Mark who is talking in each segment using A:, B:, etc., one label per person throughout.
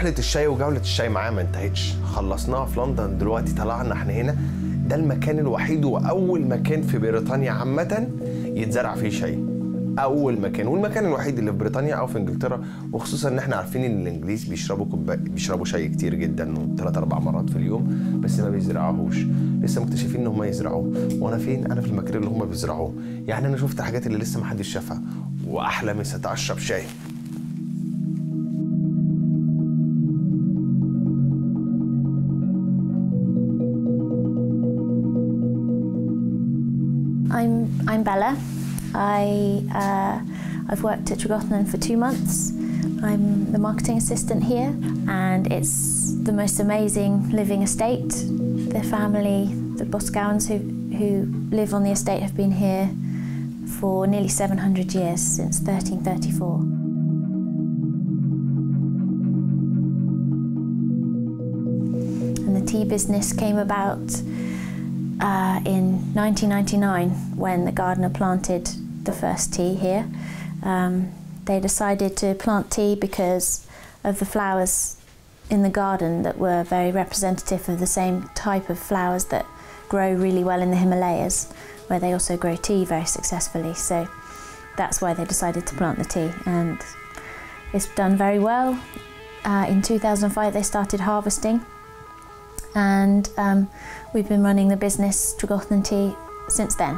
A: رحلة الشاي وجولة الشاي معاه ما انتهتش، خلصناها في لندن، دلوقتي طلعنا احنا هنا. ده المكان الوحيد وأول مكان في بريطانيا عامة يتزرع فيه شاي. أول مكان، والمكان الوحيد اللي في بريطانيا أو في إنجلترا، وخصوصا إن احنا عارفين إن الإنجليز بيشربوا شاي كتير جدا 3-4 مرات في اليوم، بس ما بيزرعوهوش. لسه مكتشفين إن هم يزرعوه، وأنا فين؟ أنا في المكان اللي هم بيزرعوه. يعني أنا شفت حاجات اللي لسه ما حدش شافها، وأحلى مسا أشرب شاي.
B: I'm Bella. I've worked at Tregothnan for 2 months. I'm the marketing assistant here, and it's the most amazing living estate. The family, the Boskowns who live on the estate, have been here for nearly 700 years, since 1334. And the tea business came about in 1999, when the gardener planted the first tea here. They decided to plant tea because of the flowers in the garden that were very representative of the same type of flowers that grow really well in the Himalayas, where they also grow tea very successfully. So that's why they decided to plant the tea, and it's done very well. In 2005 they started harvesting, and we've been running the business Tregothnan Tea since then.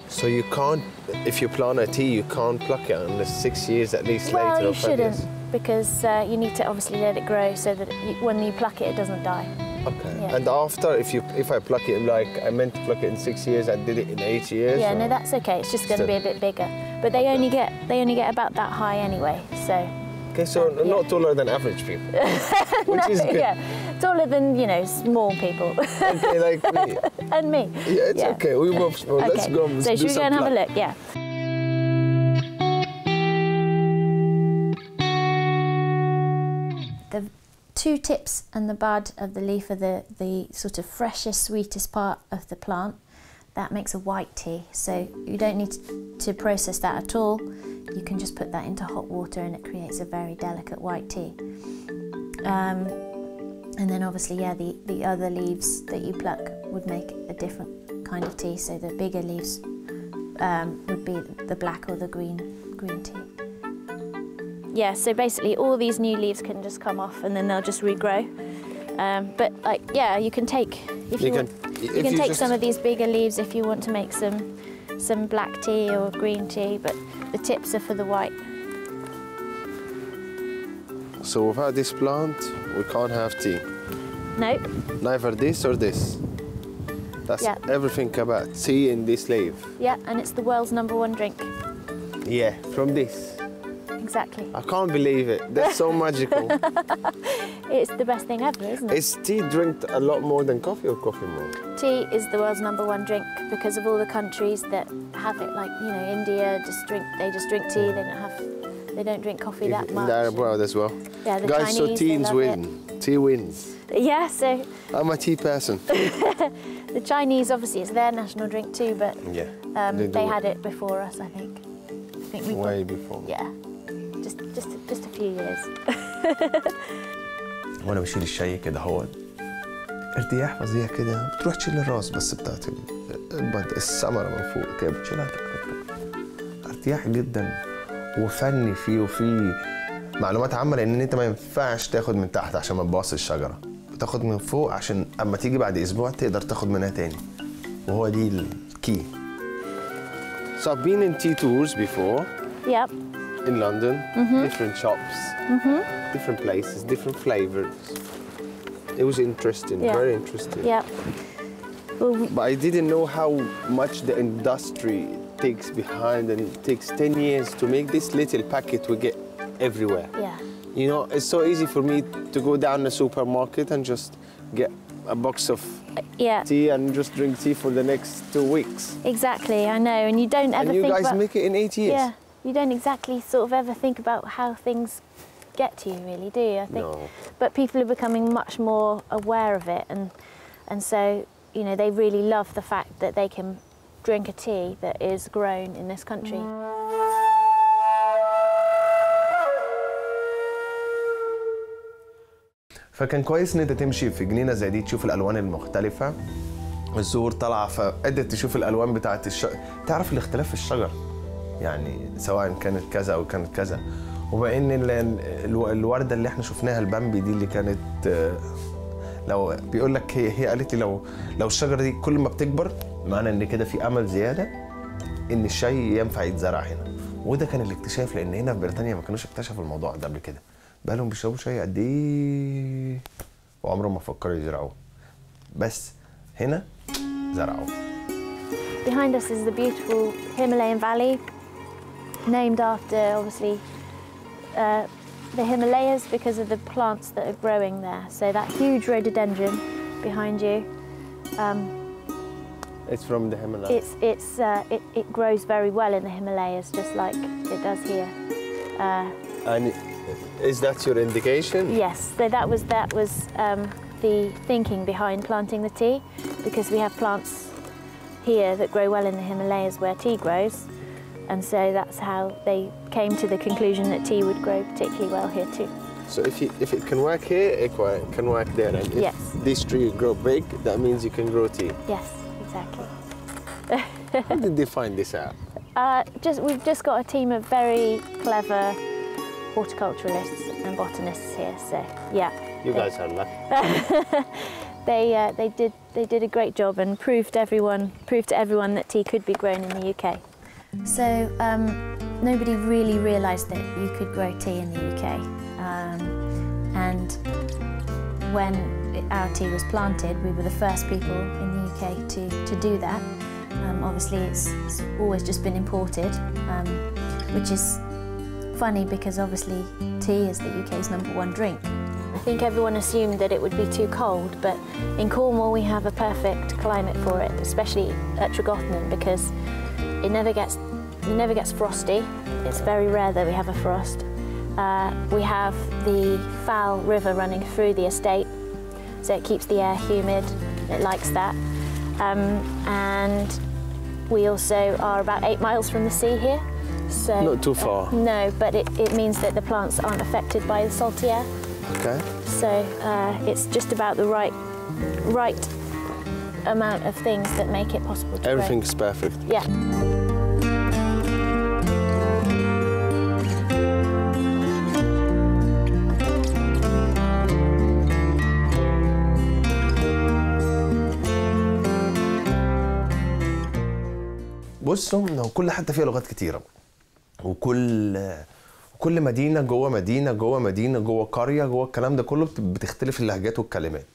A: So you can't, if you plant a tea, you can't pluck it unless 6 years at least later.
B: Well, you
A: 5
B: shouldn't,
A: years.
B: because you need to obviously let it grow so that when you pluck it, it doesn't die.
A: Okay.
B: Yeah.
A: And after, if I pluck it, like I meant to pluck it in 6 years, I did it in 8 years.
B: Yeah,
A: or?
B: no, that's okay. It's just going to be a bit bigger, but they only get about that high anyway. So.
A: Okay, so not taller than average people, which is good.
B: Yeah, taller than small people.
A: Okay, like me.
B: And me.
A: Yeah, it's okay. We both small.
B: Okay.
A: Let's go.
B: So should we go and have a look? Yeah. The 2 tips and the bud of the leaf are the sort of freshest, sweetest part of the plant. That makes a white tea, so you don't need to process that at all. You can just put that into hot water and it creates a very delicate white tea. And then obviously, yeah, the other leaves that you pluck would make a different kind of tea. So the bigger leaves would be the black or the green tea. Yeah, so basically all these new leaves can just come off and then they'll just regrow. But like, yeah, you can take, you can take some of these bigger leaves if you want to make some black tea or green tea, but the tips are for the white.
A: So without this plant, we can't have tea.
B: Nope.
A: Neither this or this. That's everything about tea in this leaf.
B: Yeah, and it's the world's #1 drink.
A: Yeah, from this.
B: Exactly.
A: I can't believe it. That's so magical.
B: It's the best thing ever, isn't it?
A: Is tea drinked a lot more than coffee, or coffee more?
B: Tea is the world's #1 drink because of all the countries that have it. Like India, they just drink tea. They don't drink coffee that much.
A: In the Arab world as well.
B: Yeah, the
A: Guys,
B: Chinese,
A: so teens win. Tea wins.
B: Yeah, so.
A: I'm a tea person.
B: The Chinese, obviously, it's their national drink too, but they had it before us, I think.
A: Way before.
B: Yeah, just a few years.
A: وانا بشيل الشاي كده هو ارتياح فظيع كده، بتروح تشيل الراس بس بتاعت الثمره من فوق كده، بتشيلها ارتياح جدا وفني فيه، وفي معلومات عامه لان انت ما ينفعش تاخد من تحت عشان ما تبوظش الشجره، بتاخد من فوق عشان اما تيجي بعد اسبوع تقدر تاخد منها تاني، وهو دي الكي. So I've been in tea tours before.
B: Yep.
A: In London, different shops, different places, different flavors. It was interesting, very interesting.
B: Yeah.
A: But I didn't know how much the industry takes behind, and it takes 10 years to make this little packet we get everywhere.
B: Yeah.
A: You know, it's so easy for me to go down the supermarket and just get a box of tea and just drink tea for the next 2 weeks.
B: Exactly, I know, and you don't ever think about...
A: And you guys make it in 8 years.
B: Yeah, you don't exactly sort of ever think about how things get to you, really, do you? I think.
A: No.
B: But people are becoming much more aware of it, and so you know they really love the fact that they can drink a tea that is grown in this country.
A: فكان كويس ان انت تمشي في جنينه زي دي تشوف الالوان المختلفه، الزهور طالعه فقدرت تشوف الالوان بتاعه تعرف الاختلاف في الشجر، يعني سواء كانت كذا او كانت كذا. وبان الورده اللي احنا شفناها البامبي دي اللي كانت لو بيقول لك هي قالت لي لو الشجره دي كل ما بتكبر معنى ان كده في امل زياده ان الشاي ينفع يتزرع هنا. وده كان الاكتشاف، لان هنا في بريطانيا ما كانوش اكتشفوا الموضوع ده قبل كده. بقالهم بيشربوا شاي قد ايه وعمرهم ما فكروا يزرعوه، بس هنا زرعوه.
B: Behind us is the beautiful Himalayan valley, named after obviously the Himalayas because of the plants that are growing there. So that huge rhododendron behind you.
A: It's from the Himalayas.
B: It grows very well in the Himalayas, just like it does here.
A: And is that your indication?
B: Yes, so that was the thinking behind planting the tea, because we have plants here that grow well in the Himalayas where tea grows, and so that's how they came to the conclusion that tea would grow particularly well here too.
A: So if it can work here, it can work there, and if
B: Yes.
A: this tree grow big, that means you can grow tea.
B: Yes, exactly.
A: How did they find this out?
B: We've just got a team of very clever horticulturalists and botanists here, so yeah.
A: You guys are lucky.
B: They did a great job and proved to everyone that tea could be grown in the UK. So nobody really realised that you could grow tea in the UK, and when our tea was planted, we were the first people in the UK to do that. Obviously, it's always just been imported, which is funny because obviously tea is the UK's #1 drink. I think everyone assumed that it would be too cold, but in Cornwall we have a perfect climate for it, especially at Tregothanan, because it never gets frosty. It's very rare that we have a frost. We have the Fowl River running through the estate, so it keeps the air humid. It likes that. And we also are about 8 miles from the sea here. So,
A: not too far.
B: No, but it means that the plants aren't affected by the salty air.
A: Okay.
B: So it's just about the right amount of things that make it possible to
A: Everything's perfect.
B: Yeah.
A: بصوا كل حتة فيها لغات كتيرة، وكل مدينة جوه مدينة جوه مدينة جوه قرية جوه الكلام ده كله بتختلف اللهجات والكلمات.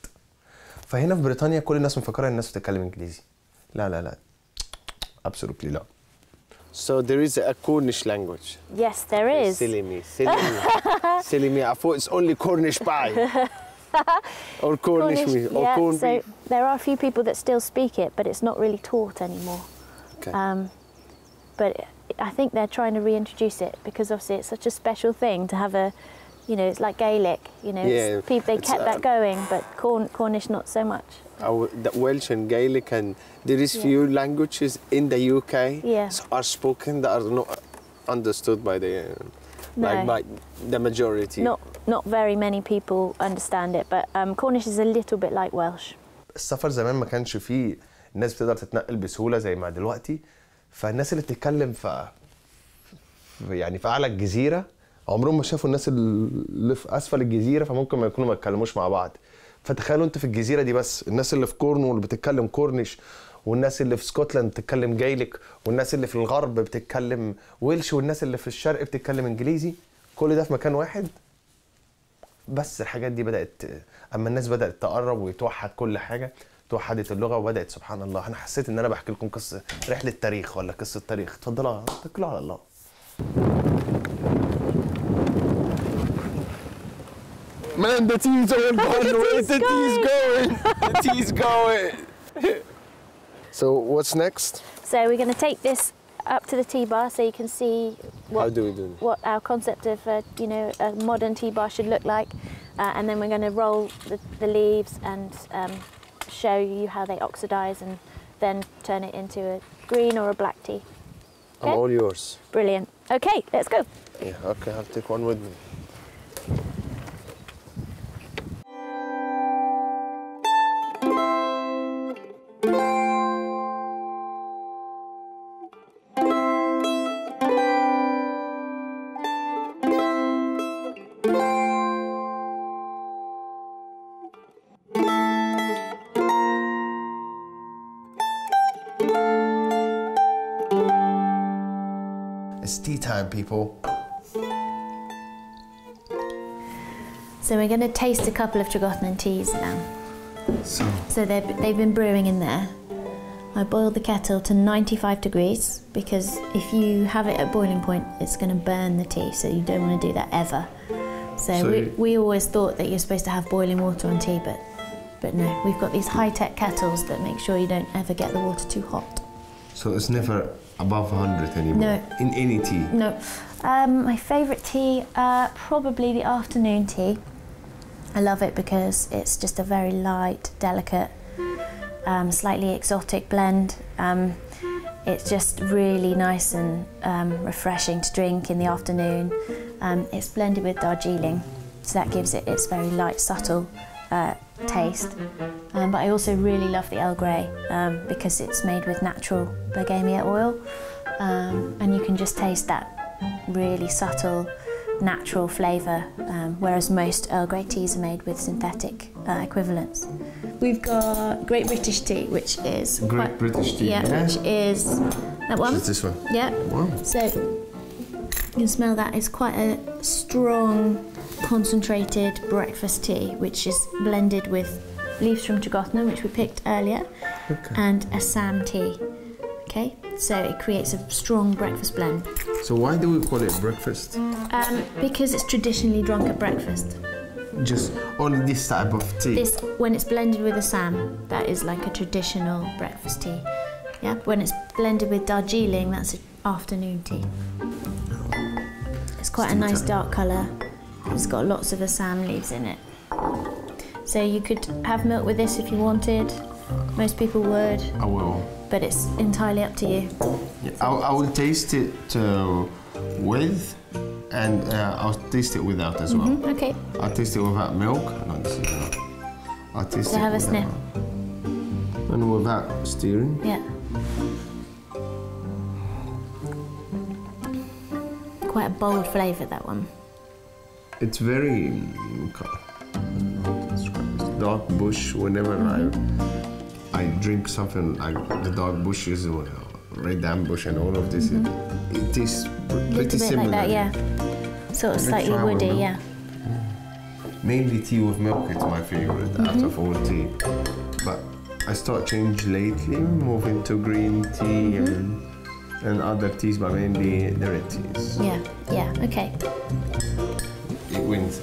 A: فهنا في بريطانيا كل الناس مفكرة الناس بتتكلم انجليزي. لا لا لا. Absolutely لا. So there is a Cornish language.
B: Yes, there is.
A: Silly me. Silly me. I thought it's only Cornish pie. Or Cornish me. Or
B: yeah,
A: corned
B: so
A: beef.
B: there are a few people that still speak it, but it's not really taught anymore.
A: Okay.
B: But I think they're trying to reintroduce it because obviously it's such a special thing to have a, you know, it's like Gaelic, you know,
A: Yeah,
B: they kept that going, but Cornish not so much.
A: The Welsh and Gaelic, and there is few languages in the UK are spoken that are not understood by by the majority.
B: Not very many people understand it, but Cornish is a little bit like Welsh.
A: السفر زمان ما كانش فيه الناس بتقدر تتنقل بسهولة زي ما دلوقتي، فالناس اللي بتتكلم في اعلى الجزيره عمرهم ما شافوا الناس اللي في اسفل الجزيره، فممكن ما يكونوا ما يتكلموش مع بعض. فتخيلوا انت في الجزيره دي بس الناس اللي في كورنوول بتتكلم كورنيش، والناس اللي في اسكتلند بتتكلم جايليك، والناس اللي في الغرب بتتكلم ويلش، والناس اللي في الشرق بتتكلم انجليزي، كل ده في مكان واحد. بس الحاجات دي بدات اما الناس بدات تقرب ويتوحد كل حاجه، توحدت اللغه وبدات سبحان الله. انا حسيت ان انا بحكي لكم قصه رحله تاريخ ولا قصه تاريخ. اتفضلوا اتكلوا على الله. Man, the tea's all gone. Where's the tea's going? The tea's going. So what's next?
B: So we're going to take this up to the tea bar so you can see what our concept of a modern tea bar should look like, and then we're going to roll the leaves and show you how they oxidize and then turn it into a green or a black tea. Okay?
A: I'm all yours.
B: Brilliant. Okay, let's go.
A: Yeah, okay, I'll take one with me. It's tea time, people.
B: So we're going to taste a couple of Tregothian teas now. So they've been brewing in there. I boiled the kettle to 95 degrees because if you have it at boiling point, it's going to burn the tea, so you don't want to do that ever. So we always thought that you're supposed to have boiling water on tea, but no, we've got these high-tech kettles that make sure you don't ever get the water too hot.
A: So it's never above 100 anymore?
B: No.
A: In any tea?
B: No. My favourite tea, probably the afternoon tea. I love it because it's just a very light, delicate, slightly exotic blend. It's just really nice and refreshing to drink in the afternoon. It's blended with Darjeeling, so that gives it its very light, subtle taste. But I also really love the Earl Grey because it's made with natural bergamia oil, and you can just taste that really subtle, natural flavour, whereas most Earl Grey teas are made with synthetic equivalents. We've got Great British Tea, which is
A: British Tea, yeah.
B: Which is that one.
A: It's this one.
B: Yeah.
A: Wow.
B: So you can smell that. It's quite a strong, concentrated breakfast tea, which is blended with leaves from Tregothian, which we picked earlier, and Assam tea. Okay, so it creates a strong breakfast blend.
A: So why do we call it breakfast?
B: Because it's traditionally drunk at breakfast.
A: Just only this type of tea?
B: This, when it's blended with Assam, that is like a traditional breakfast tea. Yeah, when it's blended with Darjeeling, that's an afternoon tea. It's quite a nice dark colour. It's got lots of Assam leaves in it. So you could have milk with this if you wanted. Most people would.
A: I will.
B: But it's entirely up to you.
A: Yeah, I will taste it with, and I'll taste it without as well.
B: Okay.
A: I'll taste it without milk. No, this is not. I'll taste it
B: have a sniff.
A: And without stirring.
B: Yeah. Quite a bold flavour, that one.
A: It's very dark bush. Whenever I drink something like the dark bushes or red ambush and all of this, it tastes pretty similar.
B: Like that, yeah. Sort of slightly woody, yeah.
A: Mainly tea with milk, it's my favourite out of all tea. But I start change lately, moving to green tea and other teas, but mainly the red teas.
B: Yeah, yeah, okay.
A: It wins.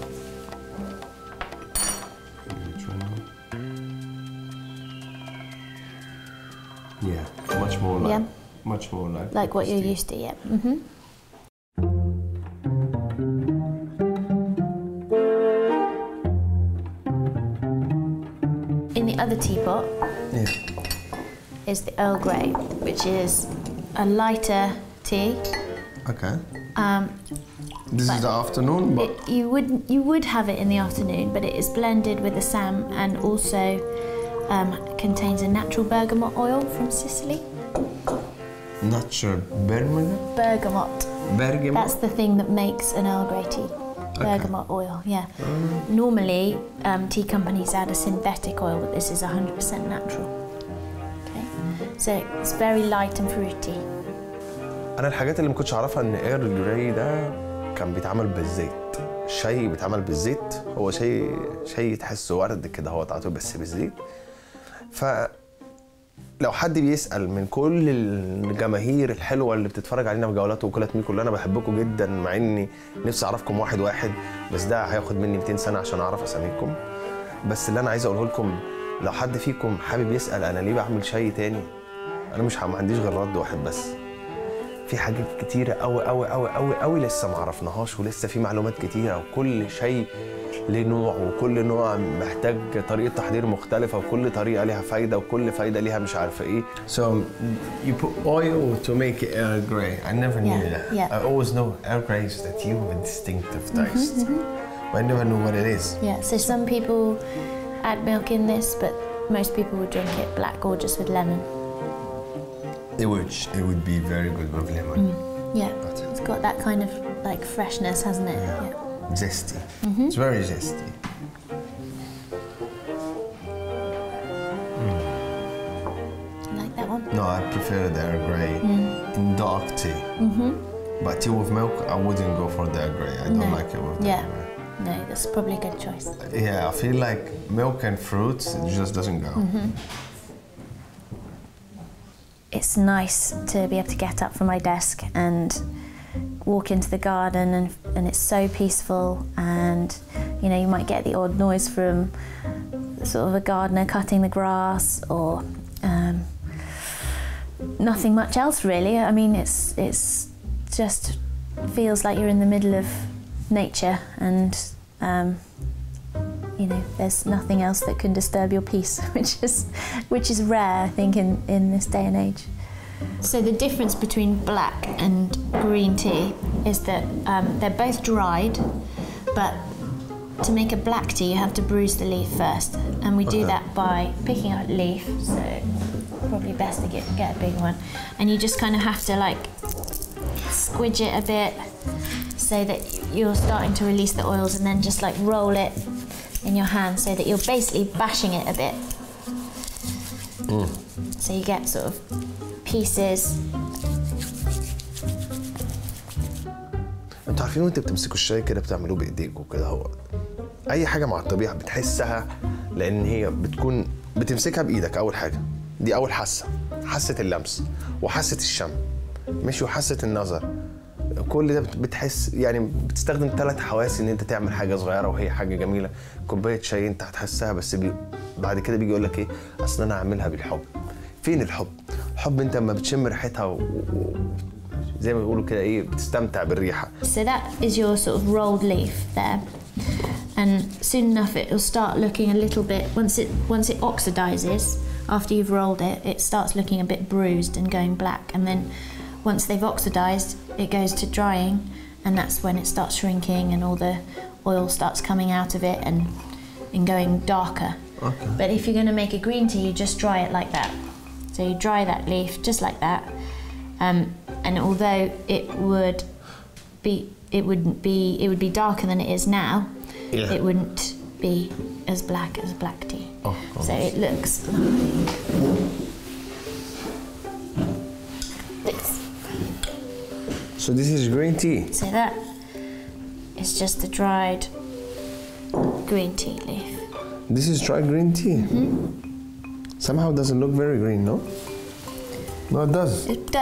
A: Yeah, much more like
B: what you're used to, yeah. In the other teapot is the Earl Grey, which is a lighter tea.
A: Okay. This is the afternoon, but
B: you would have it in the afternoon, but it is blended with Assam and also contains a natural bergamot oil from Sicily.
A: Natural bergamot?
B: Bergamot.
A: Bergamot?
B: That's the thing that makes an Earl Grey tea. Bergamot oil, yeah. Normally, tea companies add a synthetic oil, but this is 100% natural. Okay, so it's very light and fruity.
A: أنا الحاجات اللي ما كنتش أعرفها إن إيرل جراي ده كان بيتعمل بالزيت. الشاي بيتعمل بالزيت، هو شاي تحسه ورد كده هو تعطيه بس بالزيت. فلو حد بيسأل من كل الجماهير الحلوة اللي بتتفرج علينا في جولات وأكلات ميكو، اللي أنا بحبكم جدا مع إني نفسي أعرفكم واحد واحد، بس ده هياخد مني 200 سنة عشان أعرف أساميكم. بس اللي أنا عايز أقوله لكم، لو حد فيكم حابب يسأل أنا ليه بعمل شاي تاني، أنا ما عنديش غير رد واحد بس. في حاجات كتيرة قوي لسه ما عرفناهاش، ولسه في معلومات كتيرة، وكل شيء له نوع، وكل نوع محتاج طريقة تحضير مختلفة، وكل طريقة ليها فايدة، وكل فايدة ليها مش عارفة ايه. So you put oil to make Earl Grey. I never knew that. I always know Earl Grey is that you have a distinctive taste. But I never knew what it is.
B: Yeah, so some people add milk in this, but most people would drink it black or just with lemon.
A: It would be very good with lemon.
B: Yeah, it's got that kind of like freshness, hasn't it? Yeah.
A: Zesty. It's very zesty.
B: Like that one?
A: No, I prefer the Earl Grey in dark tea. But tea with milk, I wouldn't go for the Earl Grey. I don't like it with the Earl Grey.
B: No, that's probably a good choice.
A: Yeah, I feel like milk and fruits, it just doesn't go.
B: It's nice to be able to get up from my desk and walk into the garden, and it's so peaceful, and you know, you might get the odd noise from sort of a gardener cutting the grass, or nothing much else really. I mean, it's just feels like you're in the middle of nature, and you know, there's nothing else that can disturb your peace, which is rare, I think, in this day and age. So the difference between black and green tea is that they're both dried, but to make a black tea you have to bruise the leaf first, and we do that by picking up a leaf, so probably best to get a big one, and you just kind of have to like squidge it a bit so that you're starting to release the oils, and then just like roll it in your hand so that you're basically bashing it a bit. So you get sort of pieces.
A: انتوا عارفين وانت بتمسكوا الشاي كده بتعملوه بايديكوا كده، هو اي حاجه مع الطبيعه بتحسها، لان هي بتكون بتمسكها بايدك. اول حاجه دي اول حاسه اللمس، وحاسه الشم، ماشي، وحاسه النظر. كل ده بتحس، يعني بتستخدم 3 حواس ان انت تعمل حاجه صغيره وهي حاجه جميله. كوبايه شاي انت هتحسها، بس بعد كده بيجي يقول لك ايه، اصل انا هعملها بالحب. فين الحب؟ الحب انت لما بتشم ريحتها زي ما بيقولوا كده ايه، بتستمتع بالريحه.
B: So that is your sort of rolled leaf there, and soon enough it will start looking a little bit, once it oxidizes after you've rolled it, it starts looking a bit bruised and going black, and then once they've oxidized it goes to drying, and that's when it starts shrinking and all the oil starts coming out of it and going darker.
A: Okay.
B: But if you're going to make a green tea, you just dry it like that. So you dry that leaf just like that, and although it would be darker than it is now, it wouldn't be as black as black tea. So it looks like this.
A: So this is green tea.
B: So that is just the dried green tea leaf.
A: This is dried green tea. Somehow it doesn't look very green, no? No, it does.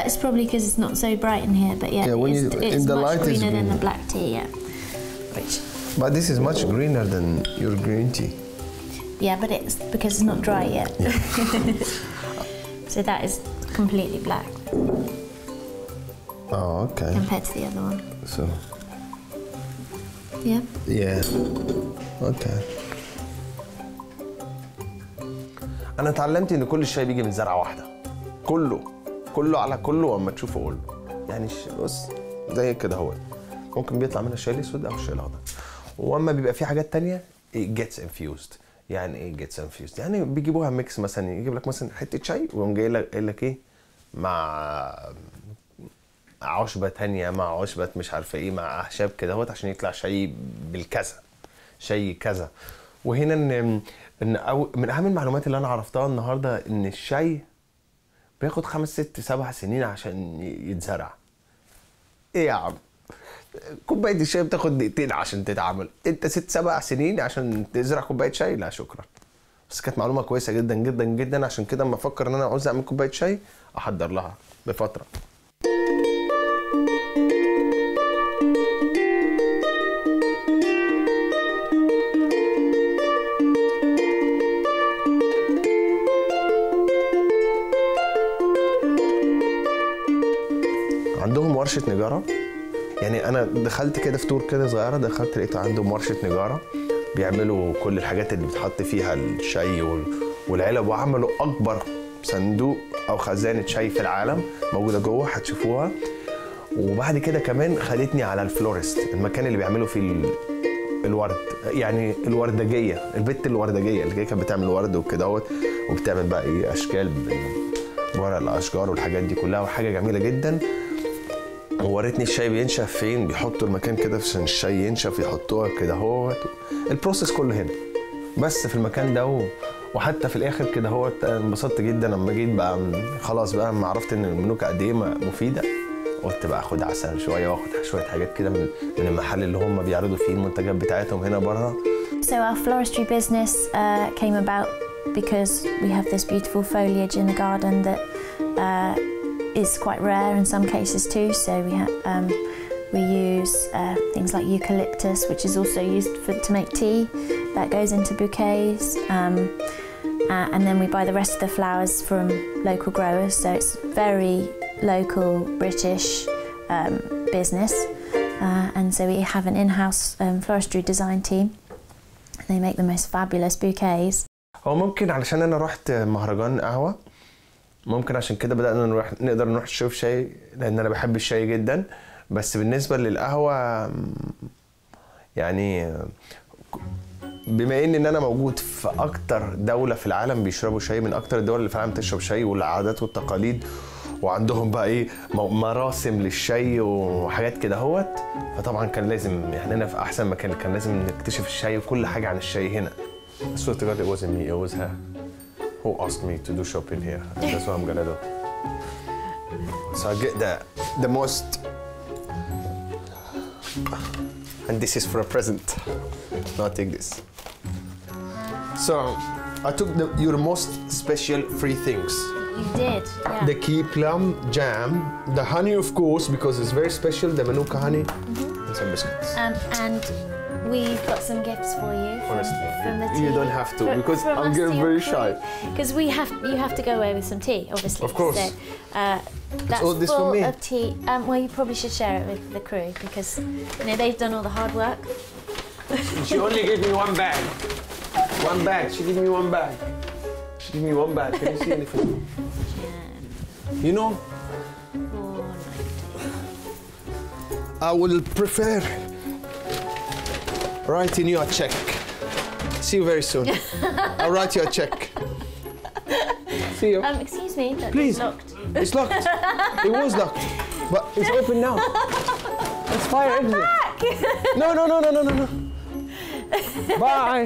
B: It's probably because it's not so bright in here, but yeah,
A: when
B: it's
A: in the
B: much
A: light
B: greener
A: it's
B: than the
A: green.
B: black tea, yeah.
A: But this is much greener than your green tea.
B: Yeah, but it's because it's not dry yet. So that is completely black.
A: Oh, okay.
B: Compared to the other one.
A: So.
B: Yeah.
A: Yeah. Okay. أنا اتعلمت إن كل الشاي بيجي من زرعة واحدة. كله على كله، وأما تشوفه قول له. يعني بص زي كده هو. ممكن بيطلع منها الشاي الأسود أو الشاي الأخضر. وأما بيبقى في حاجات تانية it gets infused. يعني إيه gets infused؟ يعني بيجيبوها ميكس، مثلا يجيب لك مثلا حتة شاي ويقوم جاي لك إيه مع عشبة تانية، مع عشبة مش عارفة إيه، مع أعشاب كده هوت، عشان يطلع شاي بالكذا، شاي كذا. وهنا إن من أهم المعلومات اللي أنا عرفتها النهاردة إن الشاي بياخد 5 6 7 سنين عشان يتزرع. إيه يا عم؟ كوباية الشاي بتاخد دقيقتين عشان تتعمل، أنت 6 7 سنين عشان تزرع كوباية شاي؟ لا شكرا. بس كانت معلومة كويسة جدا جدا جدا، عشان كده اما أفكر إن أنا عاوز أعمل كوباية شاي أحضر لها بفترة. عندهم ورشة نجارة. يعني أنا دخلت كده في تور كده صغيرة، دخلت لقيته عندهم ورشة نجارة بيعملوا كل الحاجات اللي بتحط فيها الشاي والعلب، وعملوا أكبر صندوق أو خزانة شاي في العالم موجودة جوه هتشوفوها. وبعد كده كمان خدتني على الفلورست، المكان اللي بيعملوا فيه الورد، يعني الوردجية، البت الوردجية اللي كانت بتعمل ورد وكده اهوت، وبتعمل بقى ايه أشكال ورق الأشجار والحاجات دي كلها، وحاجة جميلة جدا. وورتني الشاي بينشف فين، بيحطوا المكان كده عشان الشاي ينشف يحطوها كده اهوت، البروسيس كله هنا بس في المكان ده. وحتى في الاخر كده اهوت انبسطت جدا لما جيت بقى خلاص بقى ما عرفت ان الملوكة قد ايه مفيدة، قلت بقى اخد عسل شويه واخد شويه حاجات كده من المحل اللي هم بيعرضوا فيه المنتجات بتاعتهم هنا بره.
B: So our floristry business came about because we have this beautiful foliage in the garden that is quite rare in some cases too. So we use things like eucalyptus, which is also used to make tea. That goes into bouquets. And then we buy the rest of the flowers from local growers. So it's very local British business, and so we have an in-house floristry design team. They make the most fabulous bouquets.
A: هو ممكن علشان انا رحت مهرجان قهوة، ممكن عشان كده بدأنا نقدر نروح نشوف شاي، لان انا بحب الشاي جدا. بس بالنسبة للقهوة يعني بما ان انا موجود في اكتر دولة في العالم بيشربوا شاي، من اكتر الدول اللي في العالم تشرب شاي والعادات والتقاليد، وعندهم بقى ايه مراسم للشاي وحاجات كده اهوت، فطبعا كان لازم يعني انا في احسن مكان كان لازم نكتشف الشاي وكل حاجه عن الشاي هنا. I swear to God it wasn't me, it was her who asked me to do shopping here. That's what I'm gonna do. So I get the most, and this is for a present. Now take this. So I took your most special three things.
B: You did, yeah.
A: The key plum jam, the honey of course because it's very special, the Manuka honey, and some biscuits.
B: And we've got some gifts for you.
A: Honestly,
B: from the tea.
A: you don't have to because I'm getting very shy.
B: Because you have to go away with some tea, obviously.
A: Of course.
B: So, that's
A: all this
B: full
A: for me.
B: of tea. Well, you probably should share it with the crew because they've done all the hard work.
A: She only gave me one bag. One bag. She gave me one bag. She gave me one bag. Can you see anything? You know, I will prefer writing you a check. See you very soon. I'll write you a check. See you.
B: Excuse me, that's
A: Please.
B: locked.
A: It's locked. It was locked, but it's open now. It's fire exit.
B: Back.
A: No. Bye.